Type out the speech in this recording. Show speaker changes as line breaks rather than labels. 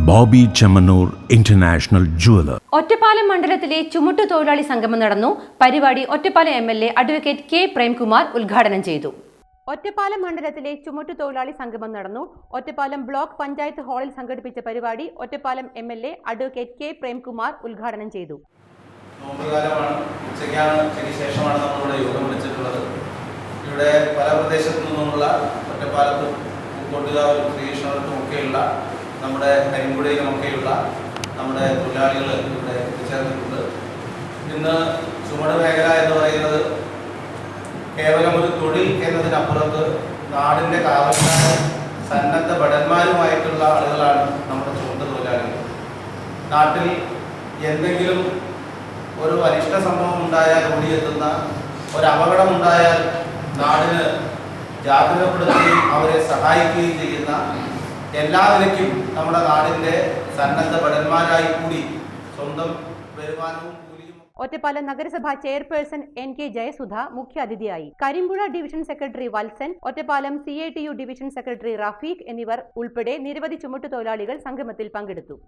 Bobby Chemmanur international jeweller.
Ottapalam മണ്ഡലത്തിലെ ചുമട്ടുതൊഴിലാളി സംഗമം നടന്നു. പരിപാടി Ottapalam MLA advocate K. Premkumar ഉദ്ഘാടനം ചെയ്തു. ഒറ്റപ്പാലം മണ്ഡലത്തിലെ ചുമട്ടുതൊഴിലാളി സംഗമം നടന്നു. ഒറ്റപ്പാലം ബ്ലോക്ക് പഞ്ചായത്ത് ഹാളിൽ സംഘടിപ്പിച്ച പരിപാടി Ottapalam MLA advocate K. Premkumar ഉദ്ഘാടനം ചെയ്തു.
ഇവിടെ പല പ്രദേശത്തു നിന്നുള്ള ഒറ്റപ്പാലത്തും പൂക്കോട്ടുകാവിലും ശ്രീകൃഷ്ണപുരത്തുമൊക്കെയുള്ള നമ്മുടെ കരിമ്പുഴയിലുമൊക്കെയുള്ള നമ്മുടെ തൊഴിലാളികൾ ഇവിടെ എത്തിച്ചേർന്നിട്ടുണ്ട്. ഇന്ന് ചുമട് മേഖല എന്ന് പറയുന്നത് കേവലം ഒരു തൊഴിൽ എന്നതിനപ്പുറത്ത് നാടിൻ്റെ കാവൽക്കാരും സന്നദ്ധ ഭടന്മാരുമായിട്ടുള്ള ആളുകളാണ് നമ്മുടെ ചുമട്ട് തൊഴിലാളികൾ. നാട്ടിൽ എന്തെങ്കിലും ഒരു അനിഷ്ട സംഭവം ഉണ്ടായാൽ ഓടിയെത്തുന്ന ഒരു അപകടമുണ്ടായാൽ നാടിന് ജാഗ്രതപ്പെടുത്തുകയും അവരെ സഹായിക്കുകയും ചെയ്യുന്ന എല്ലാ നിലയ്ക്കും നമ്മുടെ നാടിൻ്റെ സന്നദ്ധ ഭടന്മാരായി കൂടി സ്വന്തം വരുമാനവും കൂലിയും.
ഒറ്റപ്പാലം നഗരസഭാ ചെയർപേഴ്സൺ NK ജയസുധ മുഖ്യാതിഥിയായി. Karimpuzha division secretary Valsan, Ottapalam CITU division secretary Rafeeq എന്നിവർ ഉൾപ്പെടെ നിരവധി ചുമട്ടുതൊഴിലാളികൾ സംഗമത്തിൽ പങ്കെടുത്തു.